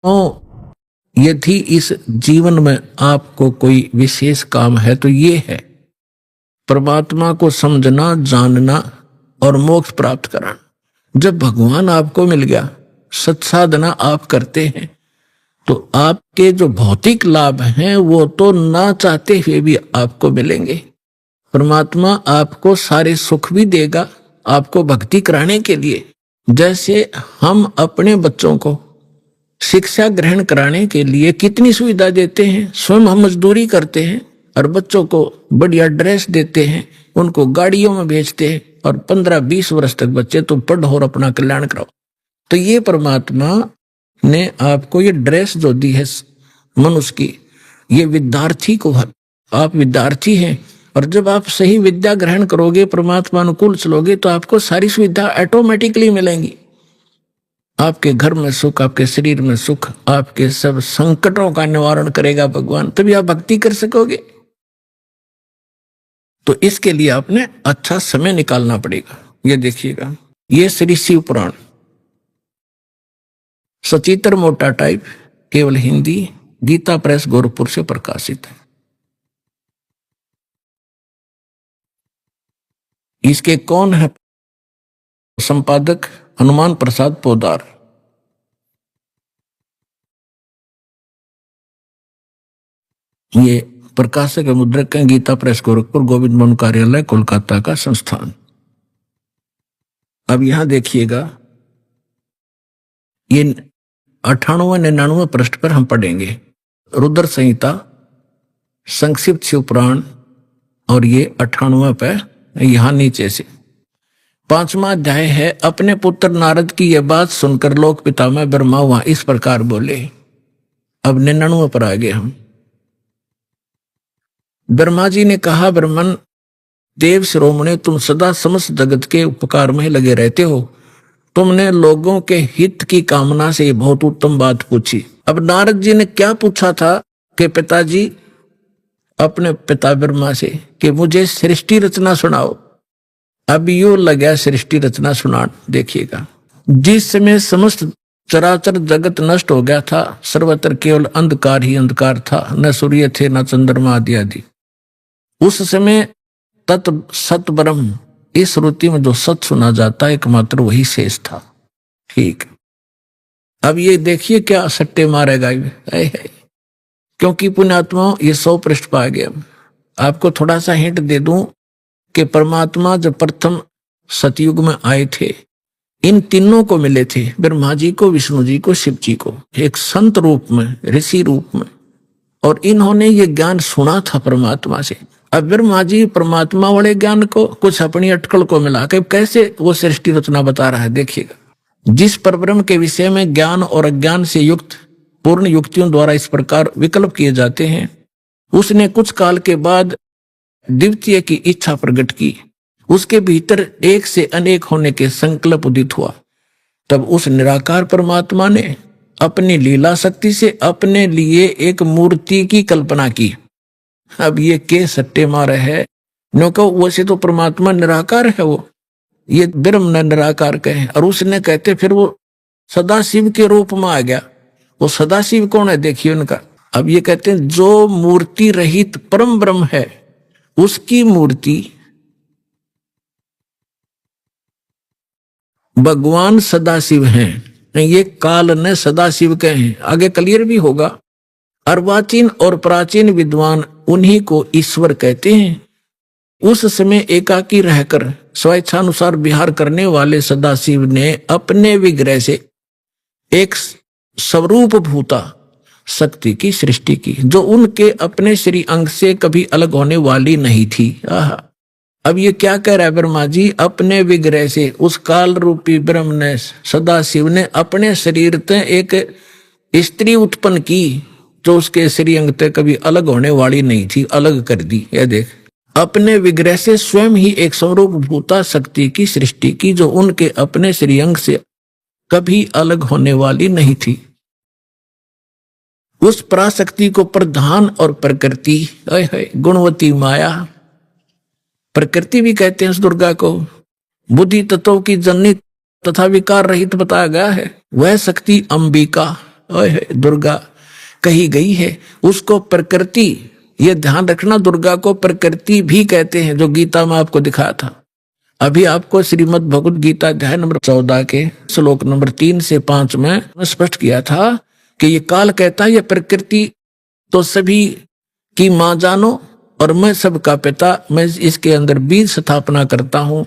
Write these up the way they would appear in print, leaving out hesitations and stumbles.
तो यदि इस जीवन में आपको कोई विशेष काम है तो ये है परमात्मा को समझना, जानना और मोक्ष प्राप्त कराना। जब भगवान आपको मिल गया, सत्साधना आप करते हैं, तो आपके जो भौतिक लाभ हैं वो तो ना चाहते हुए भी आपको मिलेंगे। परमात्मा आपको सारे सुख भी देगा आपको भक्ति कराने के लिए। जैसे हम अपने बच्चों को शिक्षा ग्रहण कराने के लिए कितनी सुविधा देते हैं, स्वयं हम मजदूरी करते हैं और बच्चों को बढ़िया ड्रेस देते हैं, उनको गाड़ियों में भेजते हैं और 15-20 वर्ष तक बच्चे तो पढ़ो और अपना कल्याण कराओ। तो ये परमात्मा ने आपको ये ड्रेस जो दी है मनुष्य की, ये विद्यार्थी को है। आप विद्यार्थी हैं और जब आप सही विद्या ग्रहण करोगे, परमात्मा अनुकूल चलोगे, तो आपको सारी सुविधा ऑटोमेटिकली मिलेंगी। आपके घर में सुख, आपके शरीर में सुख, आपके सब संकटों का निवारण करेगा भगवान, तभी आप भक्ति कर सकोगे। तो इसके लिए आपने अच्छा समय निकालना पड़ेगा। ये देखिएगा, ये श्री शिव पुराण सचित्र मोटा टाइप, केवल हिंदी, गीता प्रेस गोरखपुर से प्रकाशित है। इसके कौन है संपादक? हनुमान प्रसाद पोदार। ये प्रकाशक मुद्रक है, गीता प्रेस गोरखपुर, गोविंद मोहन कार्यालय, कोलकाता का संस्थान। अब यहां देखिएगा, ये 98-99 पृष्ठ पर हम पढ़ेंगे रुद्र संहिता, संक्षिप्त शिव पुराण, और ये 98 पे यहां नीचे से 5वां अध्याय है। अपने पुत्र नारद की यह बात सुनकर लोक पिता में ब्रह्मा वहां इस प्रकार बोले। अब 99 पर आ गए हम। ब्रह्मा जी ने कहा, ब्रह्मन देव शिरोमणि, तुम सदा समस्त जगत के उपकार में लगे रहते हो। तुमने लोगों के हित की कामना से बहुत उत्तम बात पूछी। अब नारद जी ने क्या पूछा था कि पिताजी, अपने पिता ब्रह्मा से, कि मुझे सृष्टि रचना सुनाओ। अब यो लगा सृष्टि रचना सुना। देखिएगा, जिस समय समस्त चराचर जगत नष्ट हो गया था, सर्वत्र केवल अंधकार ही अंधकार था, न सूर्य थे न चंद्रमा आदि आदि, उस समय तत् सत ब्रह्म, इस श्रुति में जो सत सुना जाता है एकमात्र वही शेष था। ठीक, अब ये देखिए क्या सट्टे मारेगा ये, क्योंकि पुण्यात्मा ये 100 पृष्ठ पा गया। आपको थोड़ा सा हिंट दे दूं कि परमात्मा जब प्रथम सतयुग में आए थे, इन तीनों को मिले थे, ब्रह्मा जी को, विष्णु जी को, शिव जी को, एक संत रूप में, ऋषि रूप में, और इन्होंने ये ज्ञान सुना था परमात्मा से। अब ब्रह्मा जी परमात्मा वाले ज्ञान को कुछ अपनी अटकल को मिला के कैसे वो सृष्टि रचना बता रहा है। देखिएगा, जिस परब्रह्म के विषय में ज्ञान और अज्ञान से युक्त पूर्ण युक्तियों द्वारा इस प्रकार विकल्प किए जाते हैं, उसने कुछ काल के बाद द्वितीय की इच्छा प्रकट की। उसके भीतर एक से अनेक होने के संकल्प उदित हुआ। तब उस निराकार परमात्मा ने अपनी लीला शक्ति से अपने लिए एक मूर्ति की कल्पना की। अब ये के सट्टे मारे है, नो कहो वैसे तो परमात्मा निराकार है, वो ये ब्रह्म ने निराकार कहे, और उसने कहते फिर वो सदाशिव के रूप में आ गया। वो सदाशिव कौन है? देखिए उनका। अब ये कहते हैं जो मूर्ति रहित परम ब्रह्म है, उसकी मूर्ति भगवान सदाशिव हैं। ये काल ने सदाशिव कहे, आगे क्लियर भी होगा। अर्वाचीन और प्राचीन विद्वान उन्हीं को ईश्वर कहते हैं। उस समय एकाकी रहकर स्वेच्छानुसार विहार करने वाले सदाशिव ने अपने विग्रह से एक स्वरूप भूता शक्ति की सृष्टि की, जो उनके अपने श्री अंग से कभी अलग होने वाली नहीं थी। अब ये क्या कह रहा है ब्रह्मा जी? अपने विग्रह से उस काल रूपी ब्रह्म ने, सदाशिव ने अपने शरीर से एक स्त्री उत्पन्न की जो उसके श्री अंग से कभी अलग होने वाली नहीं थी, अलग कर दी। ये देख, अपने विग्रह से स्वयं ही एक स्वरूप भूता शक्ति की सृष्टि की जो उनके अपने श्री अंग से कभी अलग होने वाली नहीं थी। उस पराशक्ति को प्रधान और प्रकृति, गुणवती माया, प्रकृति भी कहते हैं उस दुर्गा को, बुद्धि तत्वों की जननी तथा विकार रहित बताया गया है। वह शक्ति अंबिका, ओए होए, दुर्गा कही गई है। उसको प्रकृति, ये ध्यान रखना, दुर्गा को प्रकृति भी कहते हैं, जो गीता में आपको दिखाया था। अभी आपको श्रीमद् भगवद गीता अध्याय नंबर 14 के श्लोक नंबर 3 से 5 में स्पष्ट किया था कि ये काल कहता है ये प्रकृति तो सभी की मां जानो और मैं सबका पिता, मैं इसके अंदर बीज स्थापना करता हूं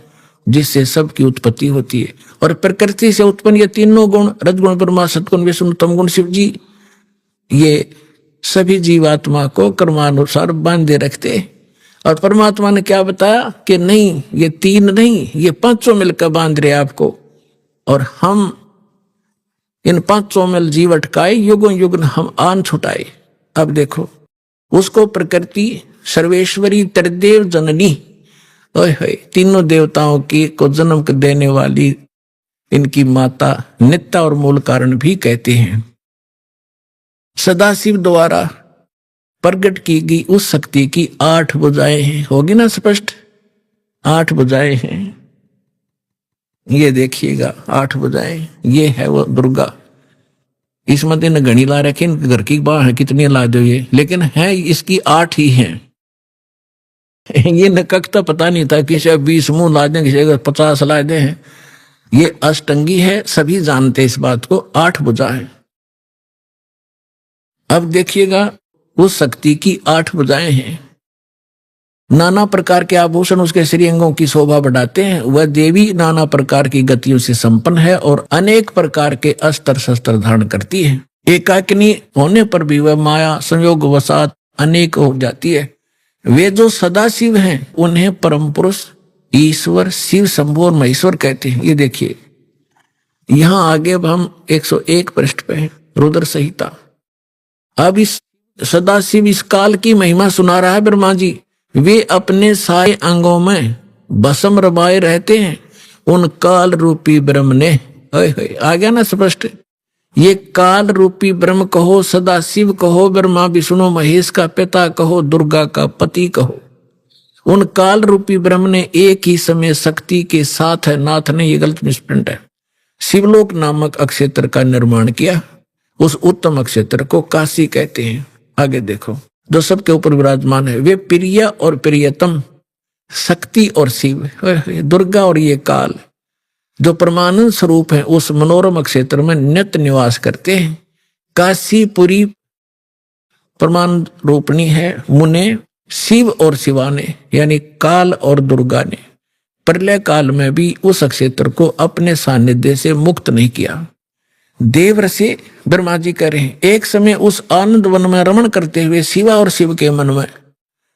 जिससे सबकी उत्पत्ति होती है। और प्रकृति से उत्पन्न ये तीनों गुण, रजगुण ब्रह्मा, सतगुण विष्णु, तमगुण शिव जी, ये सभी जीवात्मा को कर्मानुसार बांधे रखते। और परमात्मा ने क्या बताया कि नहीं, ये तीन नहीं, ये पांचों मिलकर बांध रहे आपको। और हम इन पांचों मिल जीव अटकाए, युगों युग हम आन छुटाए। अब देखो, उसको प्रकृति सर्वेश्वरी त्रिदेव जननी, ओए होए, तीनों देवताओं की को जन्म देने वाली इनकी माता नित्या और मूल कारण भी कहते हैं। सदाशिव द्वारा प्रकट की गई उस शक्ति की 8 भुजाएं हैं। होगी ना स्पष्ट? 8 भुजाएं हैं, ये देखिएगा 8 भुजाएं, ये है वो दुर्गा। इसमें दिन गणी ला रखे, इनके घर की बाहर कितनी ला दो ये, लेकिन है इसकी 8 ही हैं। ये नककता पता नहीं था, किसी 20 मुंह ला दें, किसी 50 ला दे हैं। ये अष्टंगी है, सभी जानते इस बात को, 8 भुजा है। अब देखिएगा, उस शक्ति की 8 भुजाएं हैं। नाना प्रकार के आभूषण उसके श्रीअंगों की शोभा बढ़ाते हैं। वह देवी नाना प्रकार की गतियों से संपन्न है और अनेक प्रकार के अस्त्र शस्त्र धारण करती है। एकाकिनी होने पर भी वह माया संयोग वसात अनेक हो जाती है। वे जो सदाशिव हैं उन्हें परम पुरुष, ईश्वर, शिव, शंभु और महेश्वर कहते हैं। ये देखिए, यहां आगे अब हम 101 पृष्ठ पे हैं, रुद्र संहिता। अब इस सदाशिव इस काल की महिमा सुना रहा है ब्रह्मा जी। वे अपने सारे अंगों में भस्म रमाए रहते हैं। उन काल रूपी ब्रह्म ने, आ गया ना स्पष्ट, ये काल रूपी ब्रह्म कहो, सदाशिव कहो, ब्रह्मा विष्णु महेश का पिता कहो, दुर्गा का पति कहो, उन काल रूपी ब्रह्म ने एक ही समय शक्ति के साथ है, नाथ ने, ये गलत मिसप्रिंट है, शिवलोक नामक अक्षेत्र का निर्माण किया। उस उत्तम अक्षेत्र को काशी कहते हैं। आगे देखो, जो सबके ऊपर विराजमान है। वे प्रिय और प्रियतम, शक्ति और शिव, दुर्गा और ये काल जो परमानंद स्वरूप है, उस मनोरम क्षेत्र में नित्य निवास करते हैं। काशीपुरी परमानंद रूपणी है। मुने, शिव और शिवा ने, यानी काल और दुर्गा ने प्रलय काल में भी उस क्षेत्र को अपने सानिध्य से मुक्त नहीं किया। देवऋषि ब्रह्मा जी कह रहे हैं, एक समय उस आनंद वन में रमण करते हुए शिवा और शिव के मन में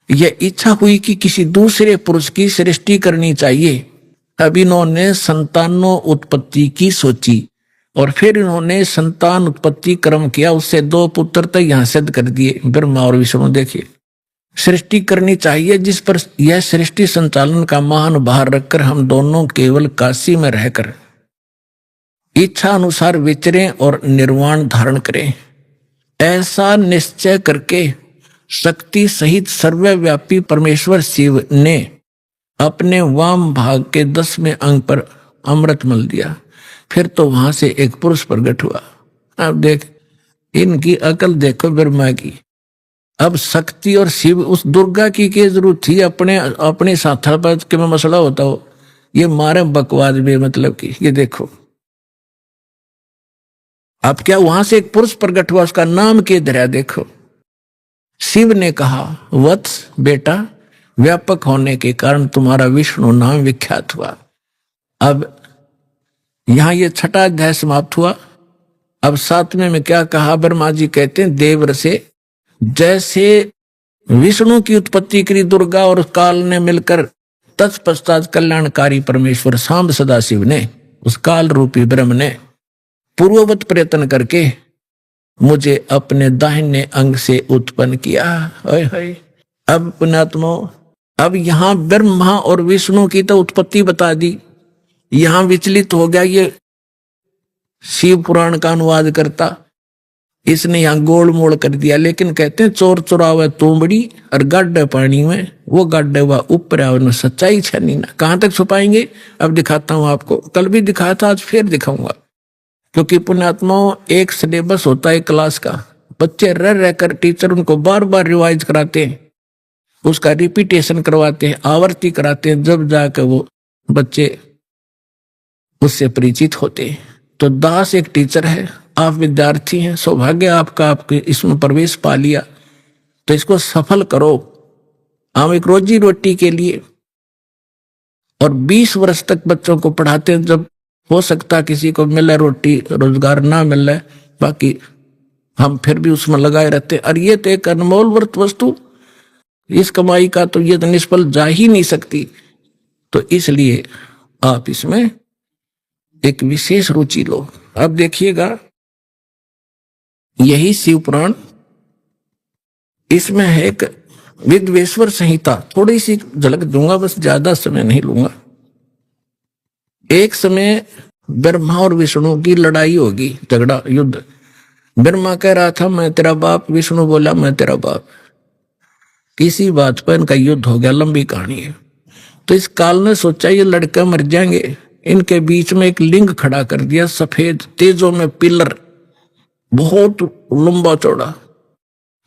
यह इच्छा हुई कि किसी दूसरे पुरुष की सृष्टि करनी चाहिए। अब इन्होंने संतानों उत्पत्ति की सोची और फिर इन्होंने संतान उत्पत्ति क्रम किया। उससे 2 पुत्र तक यहां सिद्ध कर दिए, ब्रह्मा और विष्णु। देखिए, सृष्टि करनी चाहिए जिस पर यह सृष्टि संचालन का महान भार रखकर हम दोनों केवल काशी में रहकर इच्छा अनुसार विचरें और निर्वाण धारण करें। ऐसा निश्चय करके शक्ति सहित सर्वव्यापी परमेश्वर शिव ने अपने वाम भाग के 10वें अंग पर अमृत मल दिया। फिर तो वहां से एक पुरुष प्रकट हुआ। अब देख, इनकी अकल देखो ब्रह्मा की। अब शक्ति और शिव, उस दुर्गा की क्या जरूरत थी अपने साथा पर के में मसला होता हो, ये मारे बकवास भी मतलब की। ये देखो, अब क्या वहां से एक पुरुष प्रकट हुआ, उसका नाम के धरा देखो। शिव ने कहा, वत्स बेटा, व्यापक होने के कारण तुम्हारा विष्णु नाम विख्यात हुआ। अब यहां ये 6वां अध्याय समाप्त हुआ। अब 7वें में क्या कहा, ब्रह्मा जी कहते हैं, देवऋषि, जैसे विष्णु की उत्पत्ति करी दुर्गा और काल ने मिलकर, तत्पश्चात कल्याणकारी परमेश्वर सांब सदाशिव ने, उस काल रूपी ब्रह्म ने पूर्ववत प्रयत्न करके मुझे अपने दाहिने अंग से उत्पन्न किया। अब पुण्यात्मो, अब यहां ब्रह्मा और विष्णु की तो उत्पत्ति बता दी, यहां विचलित हो गया ये शिव पुराण का अनुवाद करता, इसने यहां गोल मोड़ कर दिया। लेकिन कहते हैं, चोर चुरावे तोमड़ी और गाड्डे पानी में, वो गाड्डे हुआ ऊपर है, सच्चाई छनी ना। कहां तक छुपाएंगे? अब दिखाता हूं आपको, कल भी दिखाया था, आज फिर दिखाऊंगा। क्योंकि पुण्यात्माओं एक सिलेबस होता है क्लास का, बच्चे रह रहकर टीचर उनको बार बार रिवाइज कराते हैं, उसका रिपीटेशन करवाते हैं, आवर्ती कराते हैं, जब जाकर वो बच्चे उससे परिचित होते हैं। तो दास एक टीचर है, आप विद्यार्थी हैं, सौभाग्य आपका, आपके इसमें प्रवेश पा लिया, तो इसको सफल करो। हम एक रोजी रोटी के लिए और 20 वर्ष तक बच्चों को पढ़ाते हैं, जब हो सकता किसी को मिले रोटी रोजगार ना मिले, बाकी हम फिर भी उसमें लगाए रहते। और ये तो एक अनमोल वर्त वस्तु, इस कमाई का तो ये तो निष्फल जा ही नहीं सकती। तो इसलिए आप इसमें एक विशेष रुचि लो। अब देखिएगा, यही शिव पुराण, इसमें है एक विद्वेश्वर संहिता, थोड़ी सी झलक दूंगा, बस ज्यादा समय नहीं लूंगा। एक समय ब्रह्मा और विष्णु की लड़ाई होगी, झगड़ा, युद्ध। ब्रह्मा कह रहा था मैं तेरा बाप, विष्णु बोला मैं तेरा बाप। किसी बात पर इनका युद्ध हो गया, लंबी कहानी है। तो इस काल ने सोचा ये लड़के मर जाएंगे, इनके बीच में एक लिंग खड़ा कर दिया, सफेद तेजों में पिलर, बहुत लंबा चौड़ा।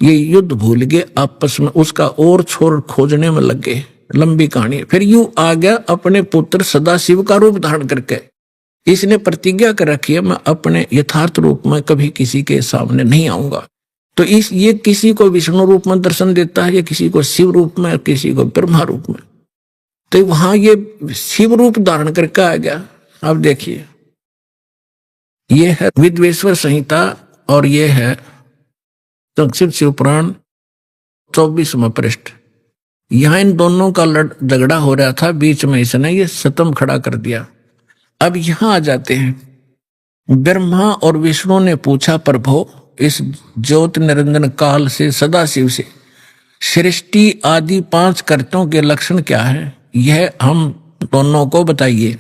ये युद्ध भूल गए आपस में, उसका और छोर खोजने में लग गए। लंबी कहानी है। फिर यूं आ गया अपने पुत्र सदाशिव का रूप धारण करके। इसने प्रतिज्ञा कर रखी है मैं अपने यथार्थ रूप में कभी किसी के सामने नहीं आऊंगा। तो ये किसी को विष्णु रूप में दर्शन देता है, या किसी को शिव रूप में, किसी को ब्रह्मा रूप में। तो वहां ये शिव रूप धारण करके आ गया। अब देखिए, ये है विद्वेश्वर संहिता और ये है संक्षिप्त शिव पुराण 24वां पृष्ठ। यहां इन दोनों का झगड़ा हो रहा था, बीच में इसने ये सतम खड़ा कर दिया। अब यहां आ जाते हैं। ब्रह्मा और विष्णु ने पूछा प्रभु इस ज्योत निरंजन काल से, सदाशिव से, सृष्टि आदि 5 कर्तों के लक्षण क्या है, यह हम दोनों को बताइए।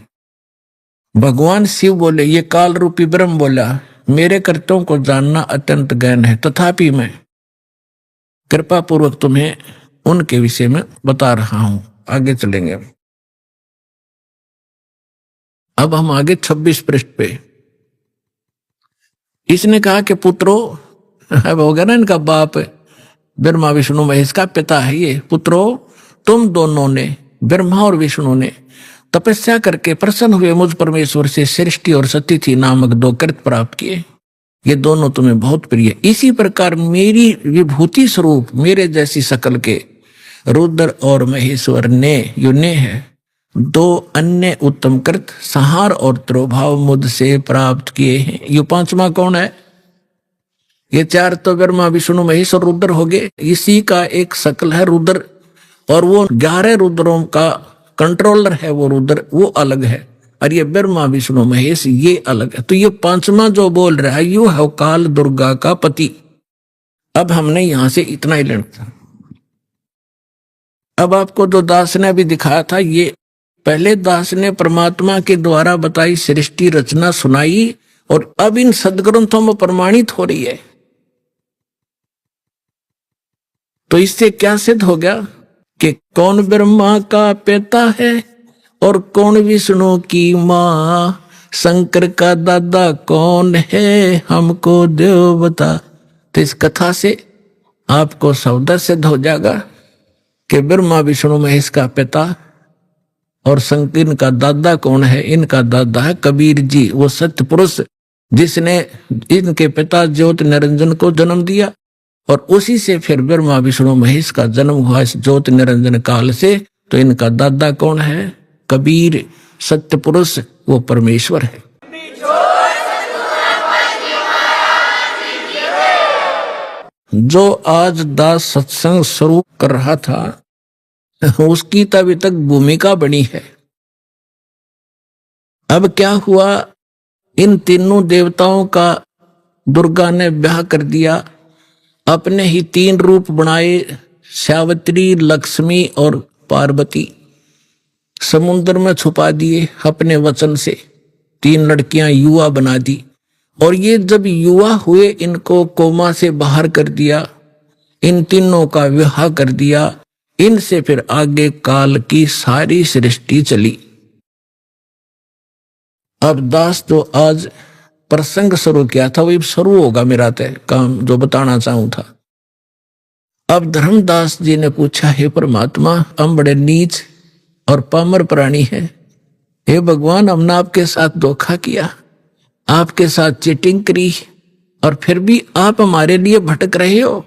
भगवान शिव बोले, ये काल रूपी ब्रह्म बोला, मेरे कर्तों को जानना अत्यंत गहन है, तथापि मैं कृपा पूर्वक तुम्हें उनके विषय में बता रहा हूं। आगे चलेंगे। अब हम आगे 26 पृष्ठ पे। इसने कहा कि पुत्रों, अब हो गया ना इनका बाप, ब्रह्मा विष्णु महेश का पिता है ये। पुत्रों, तुम दोनों ने, ब्रह्मा और विष्णु ने तपस्या करके प्रसन्न हुए मुझ परमेश्वर से सृष्टि और सतिथि नामक 2 कृत प्राप्त किए। ये दोनों तुम्हें बहुत प्रिय। इसी प्रकार मेरी विभूति स्वरूप मेरे जैसी शकल के रुद्र और महेश्वर ने, यो ने है, 2 अन्य उत्तम कृत संहार और त्रोभाव मुझसे प्राप्त किए हैं। ये 5वां कौन है? ये 4 तो ब्रह्मा विष्णु महेश और रुद्र हो गए। इसी का एक शकल है रुद्र, और वो 11 रुद्रों का कंट्रोलर है वो रुद्र, वो अलग है। और ये ब्रह्मा विष्णु महेश ये अलग है। तो ये 5वां जो बोल रहा है यू है काल दुर्गा का पति। अब हमने यहां से इतना ही लेना था। अब आपको जो दास ने अभी दिखाया था, ये पहले दास ने परमात्मा के द्वारा बताई सृष्टि रचना सुनाई, और अब इन सदग्रंथों में प्रमाणित हो रही है। तो इससे क्या सिद्ध हो गया कि कौन ब्रह्मा का पिता है और कौन विष्णु की माँ, शंकर का दादा कौन है, हमको देव बता। तो इस कथा से आपको सौदा सिद्ध हो जाएगा कि ब्रह्मा विष्णु महेश का पिता और शंकर का दादा कौन है। इनका दादा है कबीर जी, वो सत्य पुरुष जिसने इनके पिता ज्योत निरंजन को जन्म दिया, और उसी से फिर ब्रह्मा विष्णु महेश का जन्म हुआ इस ज्योत निरंजन काल से। तो इनका दादा कौन है? कबीर, सत्य पुरुष, वो परमेश्वर है। जो आज दास सत्संग शुरू कर रहा था उसकी तो अभी तक भूमिका बनी है। अब क्या हुआ, इन तीनों देवताओं का दुर्गा ने ब्याह कर दिया, अपने ही 3 रूप बनाए, सावित्री, लक्ष्मी और पार्वती। समुद्र में छुपा दिए अपने वचन से, 3 लड़कियां युवा बना दी। और ये जब युवा हुए इनको कोमा से बाहर कर दिया, इन तीनों का विवाह कर दिया। इनसे फिर आगे काल की सारी सृष्टि चली। अब दास तो आज प्रसंग शुरू किया था वही शुरू होगा मेरा तय काम जो बताना चाहूं था। अब धर्मदास जी ने पूछा, हे परमात्मा, हम बड़े नीच और पामर प्राणी हैं। हे भगवान, हमने आपके साथ धोखा किया, आपके साथ चीटिंग करी, और फिर भी आप हमारे लिए भटक रहे हो।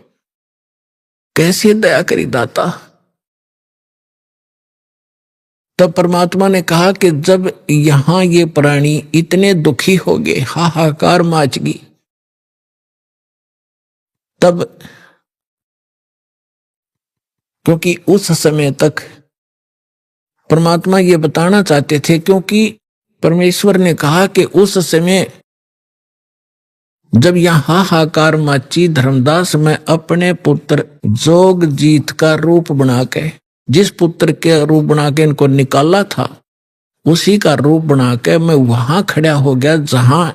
कैसे दया करी दाता। तब परमात्मा ने कहा कि जब यहां ये प्राणी इतने दुखी हो गए, हाहाकार माच गई, तब क्योंकि उस समय तक परमात्मा ये बताना चाहते थे, क्योंकि परमेश्वर ने कहा कि उस समय जब यह हाहाकार माची, धर्मदास मैं अपने पुत्र जोगजीत का रूप बना के, जिस पुत्र के रूप बना के इनको निकाला था उसी का रूप बना के मैं वहां खड़ा हो गया जहां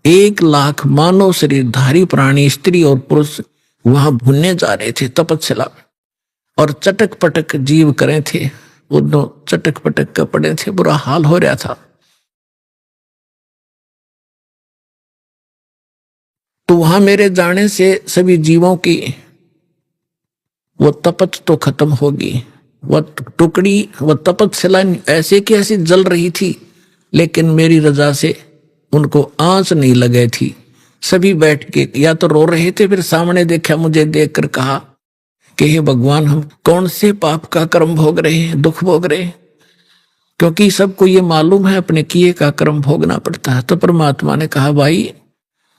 1,00,000 मानव शरीरधारी प्राणी, स्त्री और पुरुष वहां भुनने जा रहे थे तपस्या, और चटक पटक जीव करे थे, उन चटक पटक का पड़े थे, बुरा हाल हो रहा था। तो वहां मेरे जाने से सभी जीवों की वो तपत तो खत्म होगी। वह टुकड़ी, वह तपस्या ऐसे की ऐसी जल रही थी, लेकिन मेरी रजा से उनको आंच नहीं लगे थी। सभी बैठ के या तो रो रहे थे, फिर सामने देखा, मुझे देखकर कहा कि हे भगवान, हम कौन से पाप का कर्म भोग रहे हैं, दुख भोग रहे हैं, क्योंकि सबको ये मालूम है अपने किए का कर्म भोगना पड़ता है। तो परमात्मा ने कहा, भाई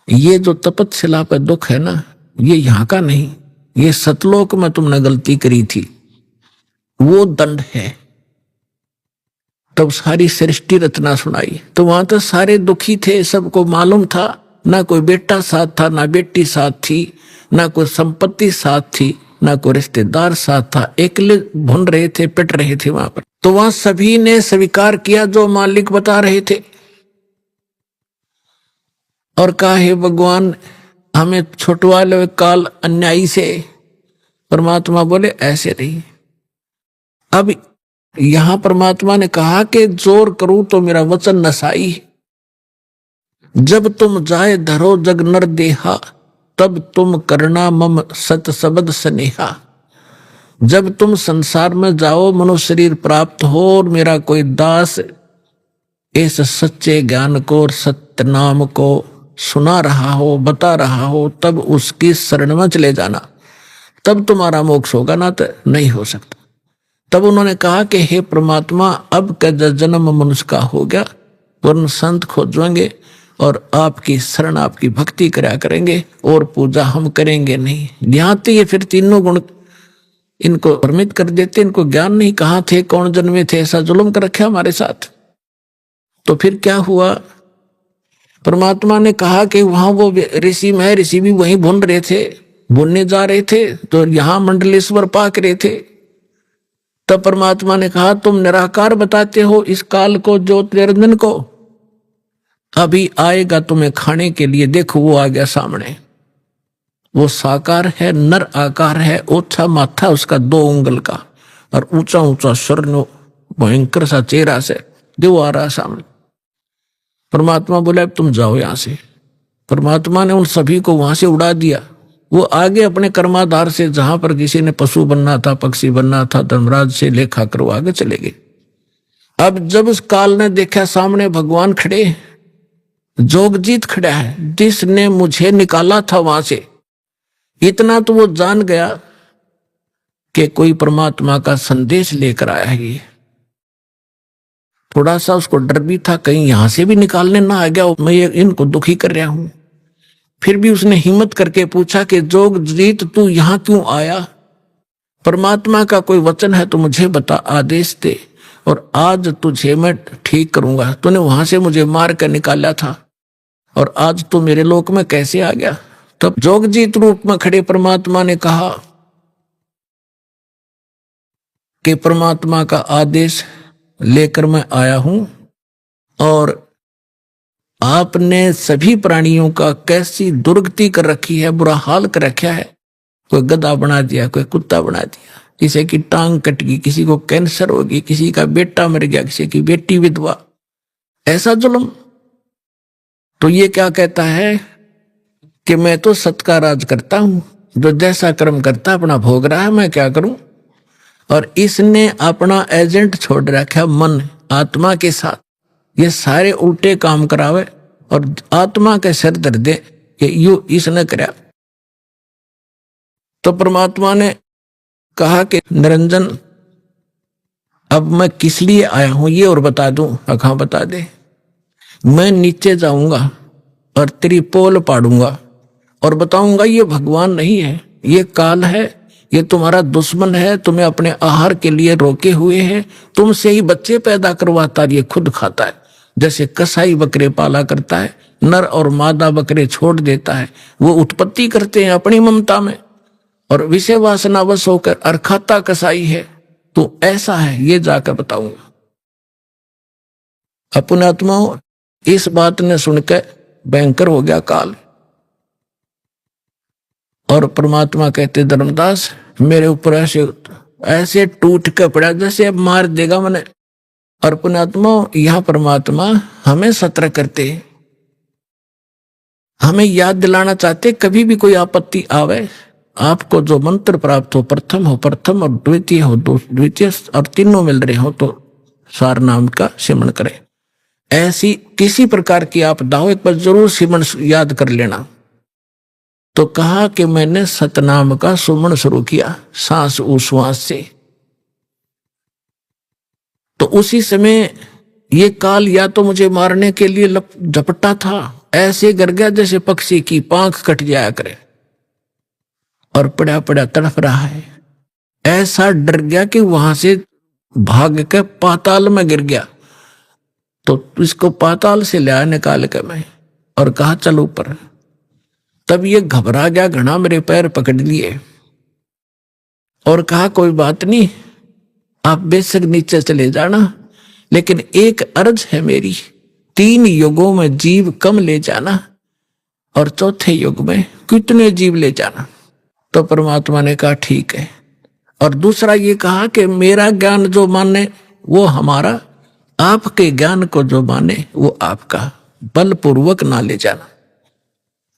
ये जो तपस्या पर दुख है ना, ये यहाँ का नहीं, ये सतलोक में तुमने गलती करी थी, वो दंड है। तब सारी सृष्टि रचना सुनाई। तो वहां तो सारे दुखी थे, सबको मालूम था, ना कोई बेटा साथ था, ना बेटी साथ थी, ना कोई संपत्ति साथ थी, ना कोई रिश्तेदार साथ था, अकेले भुन रहे थे, पिट रहे थे वहां पर। तो वहां सभी ने स्वीकार किया जो मालिक बता रहे थे, और कहा, हे भगवान, हमें छुटवा लो काल अन्यायी से। परमात्मा बोले, ऐसे नहीं। अब यहां परमात्मा ने कहा कि जोर करूं तो मेरा वचन नसाई, जब तुम जाए धरो जग नर देहा, तब तुम करना मम सत सबद स्नेहा। जब तुम संसार में जाओ, मनुष्य शरीर प्राप्त हो, और मेरा कोई दास इस सच्चे ज्ञान को और सत्य नाम को सुना रहा हो, बता रहा हो, तब उसकी शरण में चले जाना, तब तुम्हारा मोक्ष होगा, ना तो नहीं हो सकता। तब उन्होंने कहा कि हे परमात्मा, अब का जन्म मनुष्य का हो गया, वर्ण संत खोजेंगे और आपकी शरण, आपकी भक्ति करा करेंगे, और पूजा हम करेंगे नहीं। यहाँ तो ये फिर तीनों गुण इनको भ्रमित कर देते, इनको ज्ञान नहीं, कहाँ थे, कौन जन्मे थे, ऐसा जुल्म कर रखा हमारे साथ। तो फिर क्या हुआ, परमात्मा ने कहा कि वहां वो ऋषि में, ऋषि भी वहीं भुन रहे थे, भुनने जा रहे थे, तो यहाँ मंडलेश्वर पाक रहे थे। तब परमात्मा ने कहा, तुम निराकार बताते हो इस काल को, ज्योत निरंजन को, अभी आएगा तुम्हें खाने के लिए, देखो वो आ गया सामने। वो साकार है, नर आकार है, ओछा माथा उसका 2 उंगल का, और ऊंचा ऊंचा स्वर्ण भयंकर सा चेहरा से जो आ रहा सामने। परमात्मा बोले, अब तुम जाओ यहां से। परमात्मा ने उन सभी को वहां से उड़ा दिया। वो आगे अपने कर्माधार से, जहां पर किसी ने पशु बनना था, पक्षी बनना था, धर्मराज से लेखा करो, आगे चले गए। अब जब उस काल ने देखा सामने भगवान खड़े, जोगजीत खड़ा है, जिसने मुझे निकाला था वहां से, इतना तो वो जान गया कि कोई परमात्मा का संदेश लेकर आया है ये। थोड़ा सा उसको डर भी था, कहीं यहां से भी निकालने ना आ गया, मैं इनको दुखी कर रहा हूं। फिर भी उसने हिम्मत करके पूछा कि जोगजीत, तू यहां क्यों आया? परमात्मा का कोई वचन है तो मुझे बता, आदेश दे, और आज तुझे मैं ठीक करूंगा। तूने वहां से मुझे मार कर निकाला था, और आज तू मेरे लोक में कैसे आ गया? तब जोगजीत रूप में खड़े परमात्मा ने कहा कि परमात्मा का आदेश लेकर मैं आया हूं, और आपने सभी प्राणियों का कैसी दुर्गति कर रखी है, बुरा हाल कर रखा है। कोई गधा बना दिया, कोई कुत्ता बना दिया, किसी की टांग कट गई, किसी को कैंसर हो गई, किसी का बेटा मर गया, किसी की बेटी विधवा, ऐसा जुल्म। तो ये क्या कहता है कि मैं तो सत का राज करता हूं, जो जैसा कर्म करता अपना भोग रहा है, मैं क्या करूं। और इसने अपना एजेंट छोड़ रखा मन आत्मा के साथ, ये सारे उल्टे काम करावे और आत्मा के सिर दर दे कि यू इसने कराया। तो परमात्मा ने कहा कि निरंजन अब मैं किस लिए आया हूं ये और बता दूं। हाँ बता दे। मैं नीचे जाऊंगा और तेरी पोल पाड़ूंगा और बताऊंगा ये भगवान नहीं है, ये काल है, ये तुम्हारा दुश्मन है, तुम्हें अपने आहार के लिए रोके हुए है, तुमसे ही बच्चे पैदा करवाता ये खुद खाता है। जैसे कसाई बकरे पाला करता है, नर और मादा बकरे छोड़ देता है, वो उत्पत्ति करते हैं अपनी ममता में और विषय वासनावश होकर, और खाता कसाई है। तो ऐसा है, ये जाकर बताऊंगा। अपने आत्माओं इस बात ने सुनकर भयंकर हो गया काल। और परमात्मा कहते धर्मदास मेरे ऊपर ऐसे ऐसे टूट के पड़ा जैसे अब मार देगा मैंने। और पुण्यात्मा यह परमात्मा हमें सत्र करते, हमें याद दिलाना चाहते, कभी भी कोई आपत्ति आवे आपको जो मंत्र प्राप्त हो, प्रथम हो प्रथम और द्वितीय हो द्वितीय और तीनों मिल रहे हो तो सार नाम का सिमरण करें। ऐसी किसी प्रकार की आपदा हो एक बार जरूर सिमरण याद कर लेना। तो कहा कि मैंने सतनाम का सुमन शुरू किया सांस उश्वास से। तो उसी समय ये काल या तो मुझे मारने के लिए झपटा था, ऐसे गिर गया जैसे पक्षी की पांख कट जाया करे और पड़ा पड़ा तड़प रहा है। ऐसा डर गया कि वहां से भाग के पाताल में गिर गया। तो इसको पाताल से लिया निकाल के मैं और कहा चल ऊपर। तब ये घबरा गया घना, मेरे पैर पकड़ लिए और कहा कोई बात नहीं, आप बेशक नीचे चले जाना, लेकिन एक अर्ज है मेरी, 3 युगों में जीव कम ले जाना और चौथे युग में कितने जीव ले जाना। तो परमात्मा ने कहा ठीक है। और दूसरा ये कहा कि मेरा ज्ञान जो माने वो हमारा, आपके ज्ञान को जो माने वो आपका, बलपूर्वक ना ले जाना।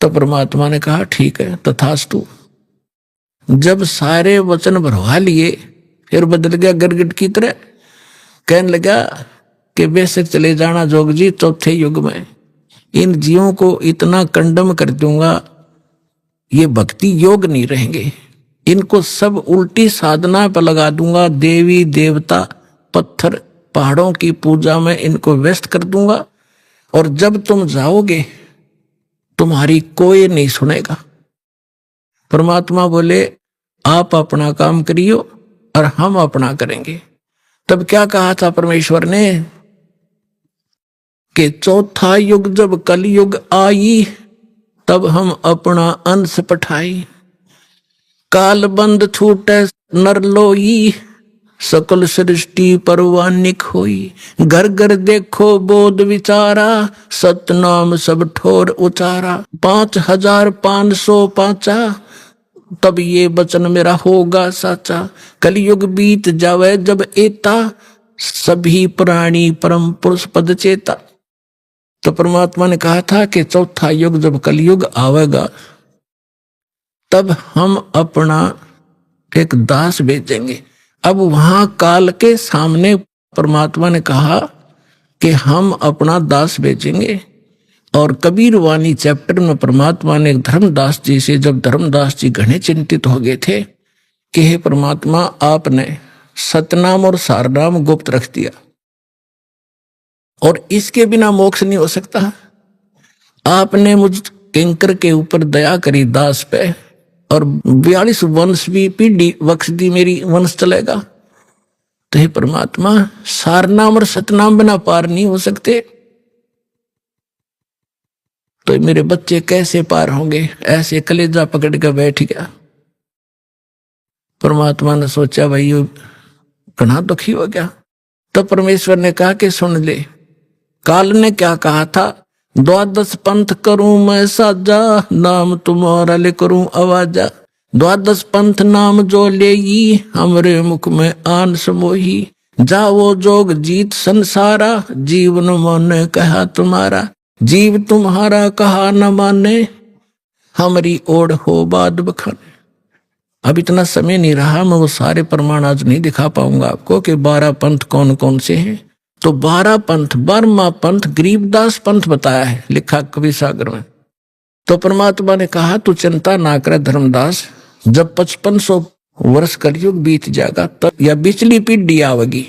तो परमात्मा ने कहा ठीक है तथास्तु। जब सारे वचन भरवा लिए फिर बदल गया गिरगिट की तरह, कहने लगा कि बेशक चले जाना जोग जी, चौथे युग में इन जीवों को इतना कंडम कर दूंगा, ये भक्ति योग नहीं रहेंगे, इनको सब उल्टी साधना पर लगा दूंगा, देवी देवता पत्थर पहाड़ों की पूजा में इनको व्यस्त कर दूंगा। और जब तुम जाओगे तुम्हारी कोई नहीं सुनेगा। परमात्मा बोले आप अपना काम करियो और हम अपना करेंगे। तब क्या कहा था परमेश्वर ने कि चौथा युग जब कलयुग आई तब हम अपना अंश पठाई, काल बंद छूटे नर लोई, सकल सृष्टि परवानिक होई, घर घर देखो बोध विचारा, सतनाम सब ठोर उचारा, 5505 तब ये वचन मेरा होगा साचा, कलयुग बीत जावे जब एता, सभी प्राणी परम पुरुष पद चेता। तो परमात्मा ने कहा था कि चौथा युग जब कलयुग आवेगा तब हम अपना एक दास भेजेंगे। अब वहां काल के सामने परमात्मा ने कहा कि हम अपना दास भेजेंगे। और कबीर वाणी चैप्टर में परमात्मा ने धर्मदास जी से, जब धर्मदास जी घने चिंतित हो गए थे कि हे परमात्मा आपने सतनाम और सारनाम गुप्त रख दिया और इसके बिना मोक्ष नहीं हो सकता, आपने मुझ किंकर के ऊपर दया करी दास पे और 42 वंश भी पीढ़ी बख्श दी, मेरी वंश चलेगा। तो हे परमात्मा सारनाम और सतनाम बिना पार नहीं हो सकते, तो मेरे बच्चे कैसे पार होंगे। ऐसे कलेजा पकड़ कर बैठ गया। परमात्मा ने सोचा भाई ये घना दुखी हो गया। तो परमेश्वर ने कहा कि सुन ले, काल ने क्या कहा था, 12 पंथ करूं मैं साजा, नाम तुम्हारा ले करूं आवाजा, 12 पंथ नाम जो लेगी, हमरे मुख में आन समोही, जाओ जोग जीत संसारा, जीवन मन कहा तुम्हारा, जीव तुम्हारा कहा न माने, हमारी ओढ़ हो बाद बखाने। अब इतना समय नहीं रहा, मैं वो सारे प्रमाण आज नहीं दिखा पाऊंगा आपको कि 12 पंथ कौन कौन से हैं। तो 12 पंथ, 12वां पंथ गरीबदास पंथ बताया है, लिखा कवि सागर में। तो परमात्मा ने कहा तू चिंता ना कर धर्मदास, जब 5500 वर्ष कलयुग बीत जाएगा तब या बिचली पीढ़ी आवेगी,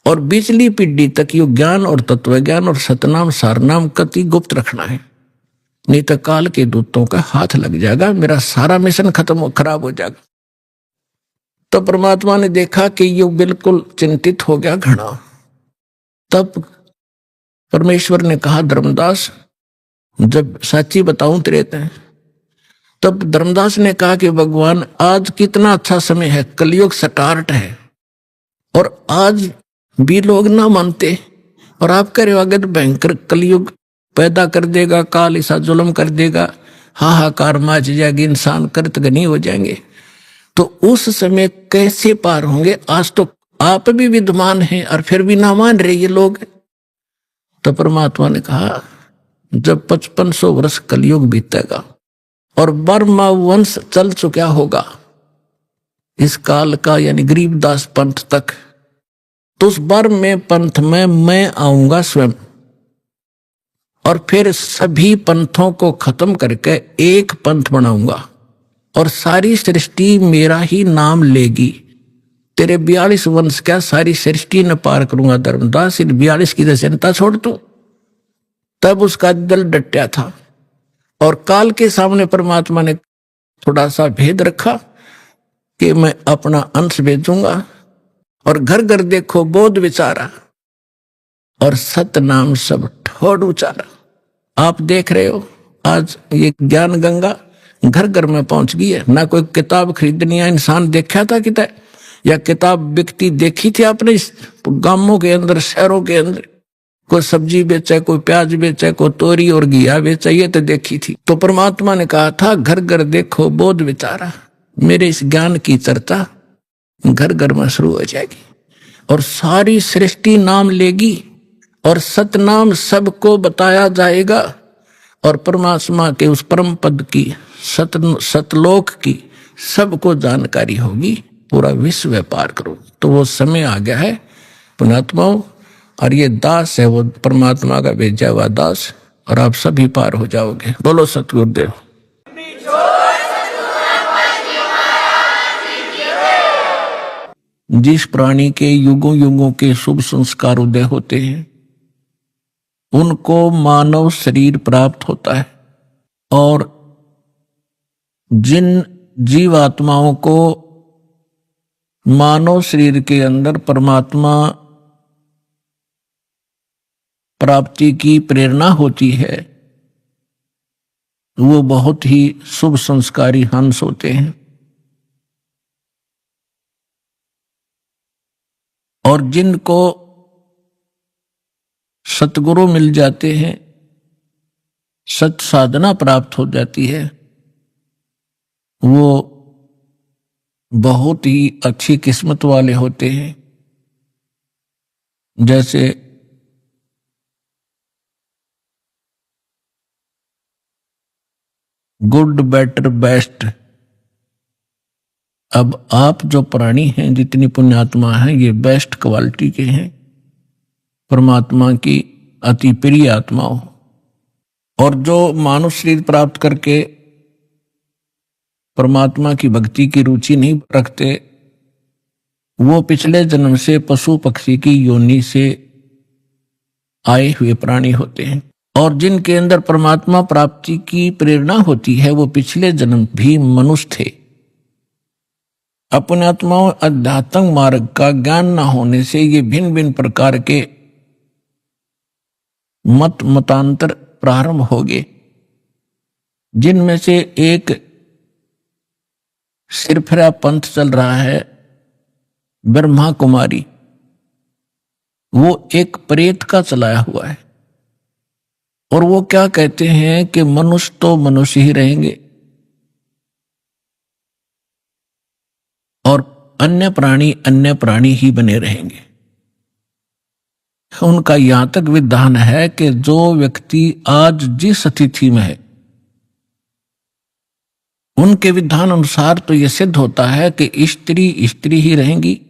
और बिचली पीढ़ी तक यो ज्ञान और तत्व ज्ञान और सतनाम सारनाम कति गुप्त रखना है, नहीं तो काल के दूतों का हाथ लग जाएगा, मेरा सारा मिशन खराब हो जाएगा। तो परमात्मा ने देखा कि यो बिल्कुल चिंतित हो गया घना। तब परमेश्वर ने कहा धर्मदास जब साची बताऊं तेरे ते। तब धर्मदास ने कहा कि भगवान आज कितना अच्छा समय है, कलयुग स्टार्ट है और आज भी लोग ना मानते, और आप कह रहे हो आगे तो भयंकर कलयुग पैदा कर देगा, काल ऐसा जुल्म कर देगा, हाहाकार मच जाएगी, इंसान कृतघ्नी हो जाएंगे। तो उस समय कैसे पार होंगे? आज तो आप भी विद्वान हैं और फिर भी ना मान रहे ये लोग। तो परमात्मा ने कहा जब 5500 वर्ष कलयुग बीतेगा और बर्मा वंश चल चुका होगा इस काल का, यानी गरीबदास पंथ तक, तो उस बर में पंथ में मैं आऊंगा स्वयं, और फिर सभी पंथों को खत्म करके एक पंथ बनाऊंगा और सारी सृष्टि मेरा ही नाम लेगी। तेरे 42 वंश क्या सारी सृष्टि न पार करूंगा धर्मदास, इन 42 की तो चिंता छोड़ तू। तब उसका दिल डटा था और काल के सामने परमात्मा ने थोड़ा सा भेद रखा कि मैं अपना अंश भेजूंगा, और घर घर देखो बोध विचारा और सत नाम सब ठोड़ उचारा। आप देख रहे हो आज ये ज्ञान गंगा घर घर में पहुंच गई है। ना कोई किताब खरीदनी है, इंसान देखा था कितना, या किताब बिकती देखी थी आपने गांवों के अंदर, शहरों के अंदर? कोई सब्जी बेचे, कोई प्याज बेचे, कोई तोरी और घिया बेचे, ये तो देखी थी। तो परमात्मा ने कहा था घर घर देखो बोध विचारा, मेरे इस ज्ञान की चर्चा घर घर में शुरू हो जाएगी और सारी सृष्टि नाम लेगी और सतनाम सबको बताया जाएगा, और परमात्मा के उस परम पद की, सतलोक की सबको जानकारी होगी, पूरा विश्व पार करो। तो वो समय आ गया है पुणात्माओं, और ये दास है वो परमात्मा का भेजा हुआ दास, और आप सभी पार हो जाओगे। बोलो सतगुरुदेव। जिस प्राणी के युगों युगों के शुभ संस्कार उदय होते हैं उनको मानव शरीर प्राप्त होता है, और जिन जीवात्माओं को मानव शरीर के अंदर परमात्मा प्राप्ति की प्रेरणा होती है वो बहुत ही शुभ संस्कारी हंस होते हैं, और जिनको सतगुरु मिल जाते हैं, सत साधना प्राप्त हो जाती है, वो बहुत ही अच्छी किस्मत वाले होते हैं। जैसे गुड बेटर बेस्ट। अब आप जो प्राणी हैं, जितनी पुण्यात्मा हैं, ये बेस्ट क्वालिटी के हैं, परमात्मा की अति प्रिय आत्माओं। और जो मानव शरीर प्राप्त करके परमात्मा की भक्ति की रुचि नहीं रखते, वो पिछले जन्म से पशु पक्षी की योनि से आए हुए प्राणी होते हैं। और जिनके अंदर परमात्मा प्राप्ति की प्रेरणा होती है वो पिछले जन्म भी मनुष्य थे। अपने आत्माओं अध्यात्म मार्ग का ज्ञान न होने से ये भिन्न भिन्न प्रकार के मतांतर प्रारंभ हो गए, जिनमें से एक सिरफिरा पंथ चल रहा है ब्रह्मा कुमारी, वो एक प्रेत का चलाया हुआ है, और वो क्या कहते हैं कि मनुष्य तो मनुष्य ही रहेंगे और अन्य प्राणी ही बने रहेंगे। उनका यहां तक विधान है कि जो व्यक्ति आज जिस अतिथि में है, उनके विधान अनुसार तो यह सिद्ध होता है कि स्त्री स्त्री ही रहेंगी,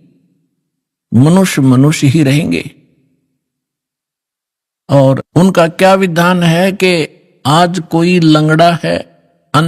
मनुष्य मनुष्य ही रहेंगे। और उनका क्या विधान है कि आज कोई लंगड़ा है